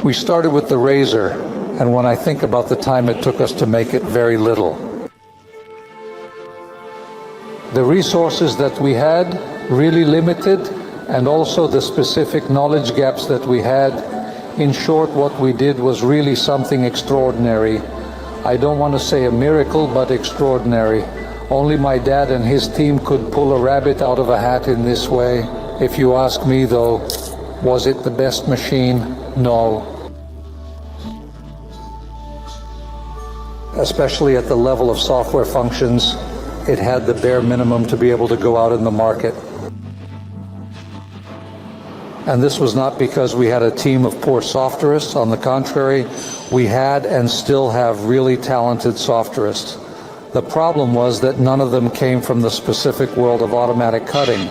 We started with the razor, and when I think about the time it took us to make it, very little. The resources that we had, really limited, and also the specific knowledge gaps that we had. In short, what we did was really something extraordinary. I don't want to say a miracle, but extraordinary. Only my dad and his team could pull a rabbit out of a hat in this way. If you ask me though, was it the best machine? No. Especially at the level of software functions, it had the bare minimum to be able to go out in the market. And this was not because we had a team of poor softerists. On the contrary, we had and still have really talented softerists. The problem was that none of them came from the specific world of automatic cutting.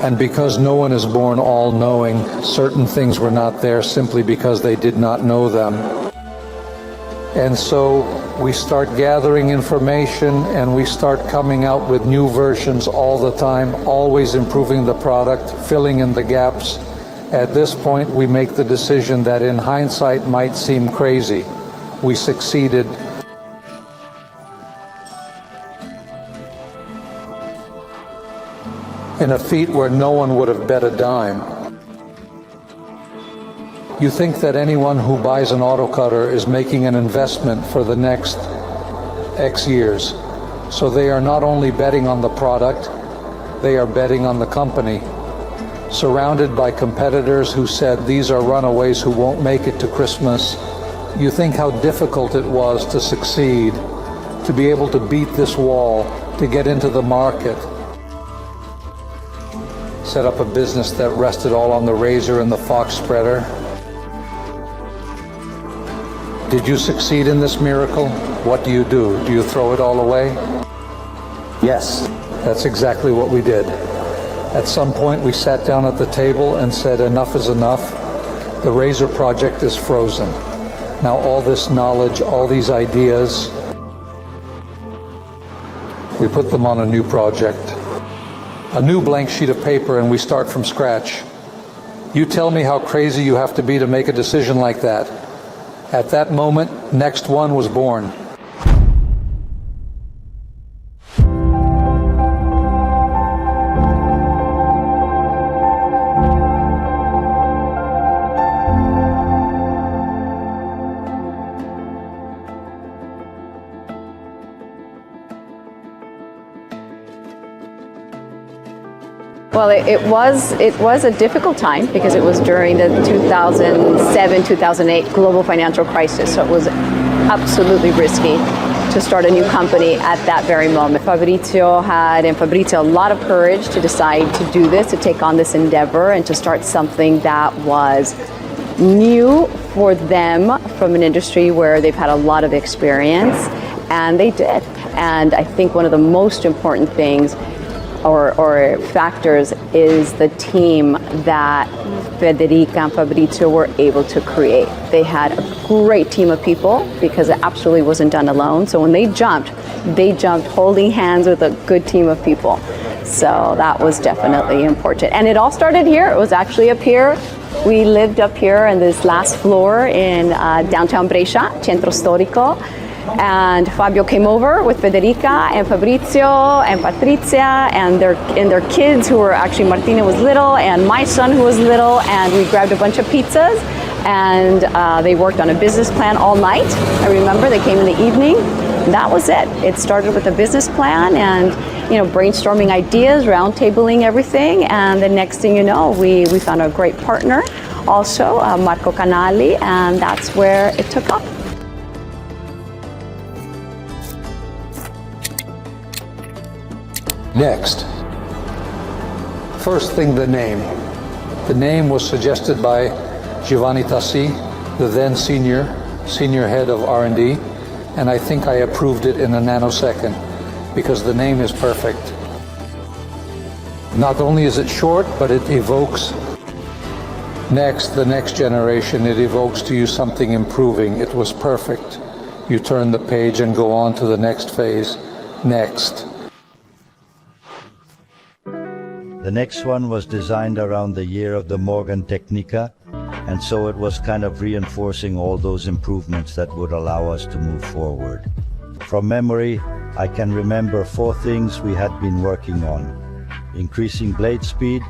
And because no one is born all-knowing, certain things were not there simply because they did not know them. And so we start gathering information and we start coming out with new versions all the time, always improving the product, filling in the gaps. At this point, we make the decision that in hindsight might seem crazy. We succeeded. In a feat where no one would have bet a dime. You think that anyone who buys an auto cutter is making an investment for the next X years. So they are not only betting on the product, they are betting on the company. Surrounded by competitors who said these are runaways who won't make it to Christmas, you think how difficult it was to succeed, to be able to beat this wall, to get into the market. Set up a business that rested all on the razor and the fox spreader. Did you succeed in this miracle? What do? Do you throw it all away? Yes, that's exactly what we did. At some point we sat down at the table and said enough is enough. The razor project is frozen. Now all this knowledge, all these ideas, we put them on a new project. A new blank sheet of paper, and we start from scratch. You tell me how crazy you have to be to make a decision like that. At that moment, Next One was born. Well, it was a difficult time because it was during the 2007-2008 global financial crisis, so it was absolutely risky to start a new company at that very moment. Fabrizio had a lot of courage to decide to do this, to take on this endeavor and to start something that was new for them from an industry where they've had a lot of experience, and they did. And I think one of the most important things or factors is the team that Federica and Fabrizio were able to create. They had a great team of people because it absolutely wasn't done alone. So when they jumped holding hands with a good team of people. So that was definitely important. And it all started here. It was actually up here. We lived up here in this last floor in downtown Brescia, Centro Storico. And Fabio came over with Federica and Fabrizio and Patrizia and their kids who were actually, Martina was little and my son who was little, and we grabbed a bunch of pizzas and they worked on a business plan all night. I remember they came in the evening. That was it. It started with a business plan and brainstorming ideas, roundtabling everything, and the next thing you know, we found a great partner, also Marco Canali, and that's where it took off. Next, first thing, the name. The name was suggested by Giovanni Tassi, the then senior head of R&D, and I think I approved it in a nanosecond because the name is perfect. Not only is it short, but it evokes the next generation. It evokes to you something improving. It was perfect. You turn the page and go on to the next phase. Next. The next one was designed around the year of the Morgan Technica, And so it was kind of reinforcing all those improvements that would allow us to move forward. From memory, I can remember 4 things we had been working on: increasing blade speed,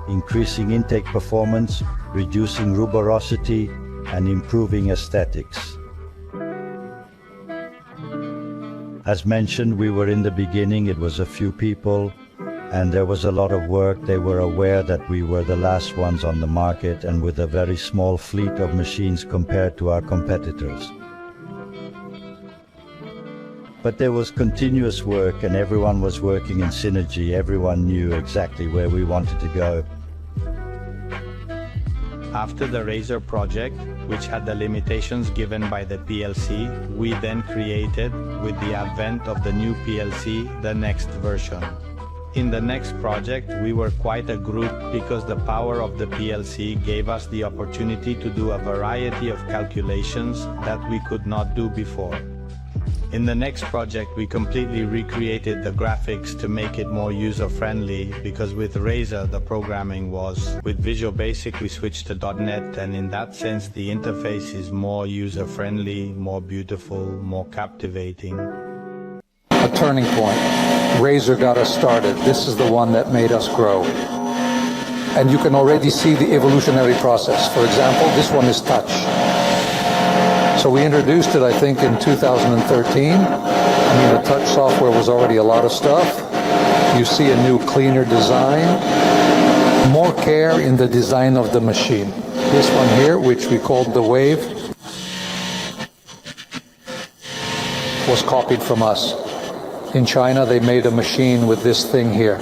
increasing intake performance, reducing ruberosity, and improving aesthetics. As mentioned, we were in the beginning, it was a few people, and there was a lot of work. They were aware that we were the last ones on the market and with a very small fleet of machines compared to our competitors. But there was continuous work and everyone was working in synergy. Everyone knew exactly where we wanted to go. After the Razor project, which had the limitations given by the PLC, we then created, with the advent of the new PLC, the next version. In the next project, we were quite a group because the power of the PLC gave us the opportunity to do a variety of calculations that we could not do before. In the next project, we completely recreated the graphics to make it more user-friendly, because with Razor the programming was. With Visual Basic we switched to .NET, and in that sense the interface is more user-friendly, more beautiful, more captivating. A turning point. Razor got us started. This is the one that made us grow. And you can already see the evolutionary process. For example, this one is touch. So we introduced it, I think, in 2013. The touch software was already a lot of stuff. You see a new, cleaner design. More care in the design of the machine. This one here, which we called the Wave, was copied from us. In China, they made a machine with this thing here.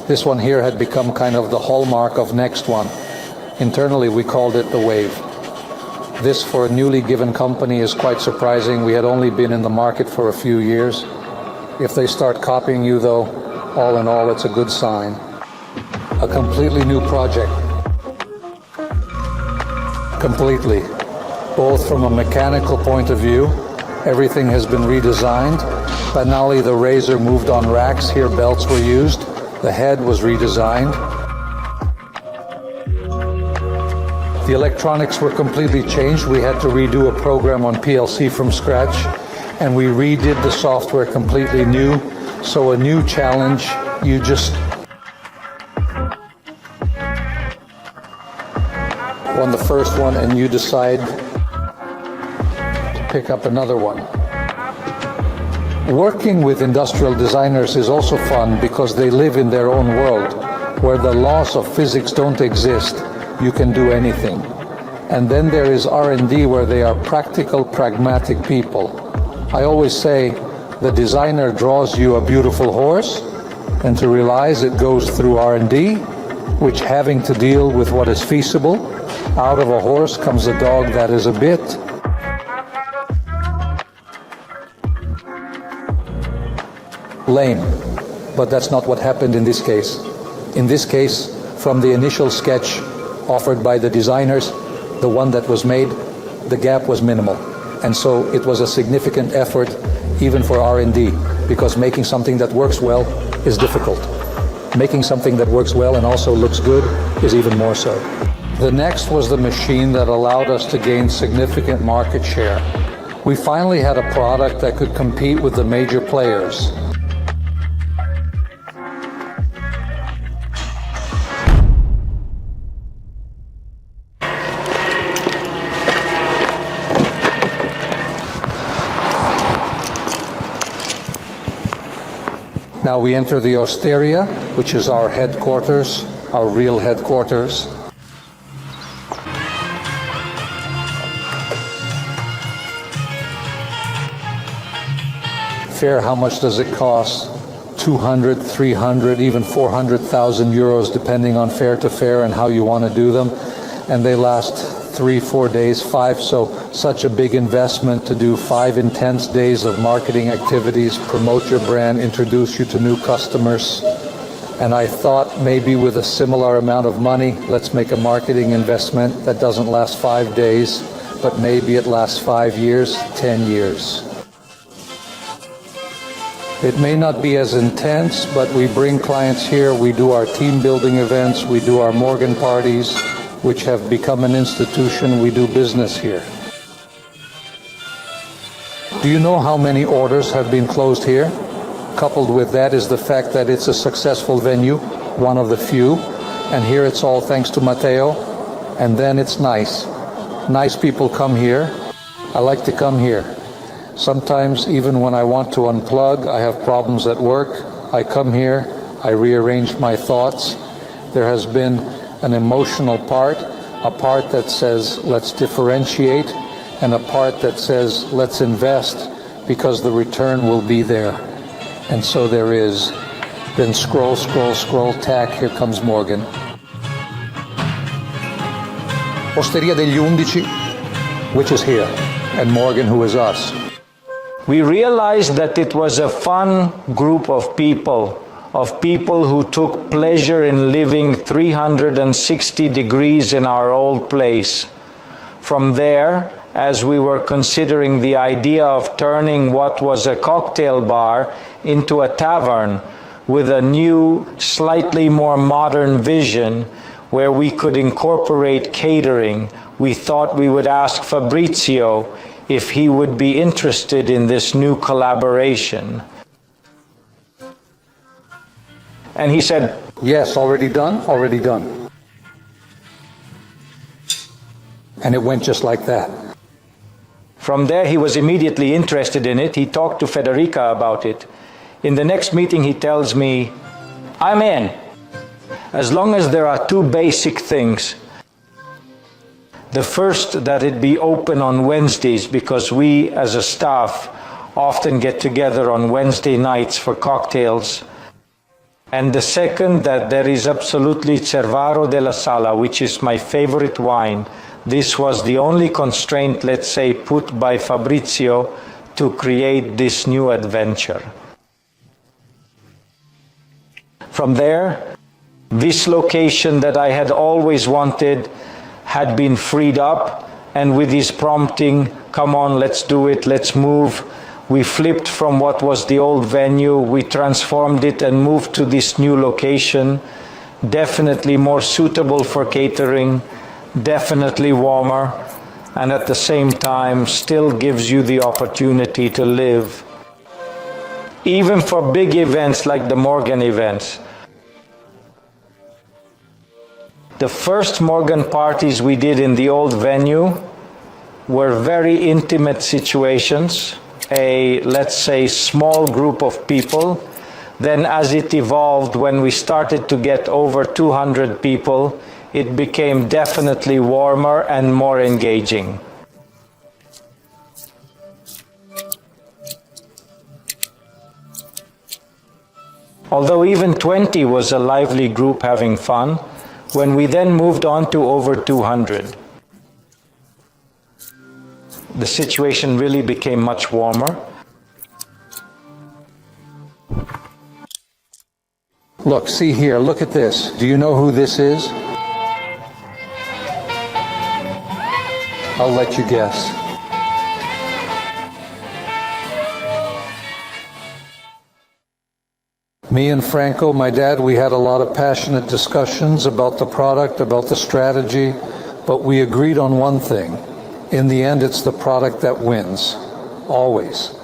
This one here had become kind of the hallmark of Next One. Internally, we called it the Wave. This, for a newly given company, is quite surprising. We had only been in the market for a few years. If they start copying you, though, all in all, it's a good sign. A completely new project. Completely. Both from a mechanical point of view, everything has been redesigned. Finally, the Razor moved on racks. Here, belts were used. The head was redesigned. The electronics were completely changed. We had to redo a program on PLC from scratch, and we redid the software completely new. So a new challenge, you just won the first one and you decide to pick up another one. Working with industrial designers is also fun because they live in their own world where the laws of physics don't exist. You can do anything. And then there is R&D where they are practical, pragmatic people. I always say the designer draws you a beautiful horse, and to realize it goes through R&D, which having to deal with what is feasible. Out of a horse comes a dog that is a bit lame. But that's not what happened in this case. In this case, from the initial sketch offered by the designers, the one that was made, the gap was minimal. And so it was a significant effort even for R&D, because making something that works well is difficult. Making something that works well and also looks good is even more so. The next was the machine that allowed us to gain significant market share. We finally had a product that could compete with the major players. Now we enter the Osteria, which is our headquarters, our real headquarters. Fair, how much does it cost? 200, 300, even 400,000 euros, depending on fair to fair and how you want to do them. And they last 3-4 days, 5, so such a big investment to do 5 intense days of marketing activities, promote your brand, introduce you to new customers. And I thought maybe with a similar amount of money, let's make a marketing investment that doesn't last 5 days, but maybe it lasts 5 years, 10 years. It may not be as intense, but we bring clients here, we do our team building events, we do our Morgan parties, which have become an institution. We do business here. Do you know how many orders have been closed here? Coupled with that is the fact that it's a successful venue, one of the few, and here it's all thanks to Matteo, and then it's nice. Nice people come here. I like to come here. Sometimes even when I want to unplug, I have problems at work, I come here, I rearrange my thoughts. There has been an emotional part, a part that says let's differentiate, and a part that says let's invest because the return will be there. And so there is. Then scroll, scroll, scroll, tack, here comes Morgan. Osteria degli Undici, which is here, and Morgan, who is us. We realized that it was a fun group of people who took pleasure in living 360 degrees in our old place. From there, as we were considering the idea of turning what was a cocktail bar into a tavern with a new, slightly more modern vision where we could incorporate catering, we thought we would ask Fabrizio if he would be interested in this new collaboration. And he said, yes, already done, already done. And it went just like that. From there, he was immediately interested in it. He talked to Federica about it. In the next meeting, he tells me, I'm in, as long as there are two basic things. The first, that it be open on Wednesdays, because we as a staff often get together on Wednesday nights for cocktails. And the second, that there is absolutely Cervaro della Sala, which is my favorite wine. This was the only constraint, let's say, put by Fabrizio to create this new adventure. From there, this location that I had always wanted had been freed up, and with his prompting, come on, let's do it, let's move, we flipped from what was the old venue, we transformed it and moved to this new location, definitely more suitable for catering, definitely warmer, and at the same time still gives you the opportunity to live. Even for big events like the Morgan events. The first Morgan parties we did in the old venue were very intimate situations, a, let's say, small group of people. Then as it evolved, when we started to get over 200 people, it became definitely warmer and more engaging. Although even 20 was a lively group having fun, when we then moved on to over 200, the situation really became much warmer. Look, see here, look at this. Do you know who this is? I'll let you guess. Me and Franco, my dad, we had a lot of passionate discussions about the product, about the strategy, but we agreed on one thing. In the end, it's the product that wins, always.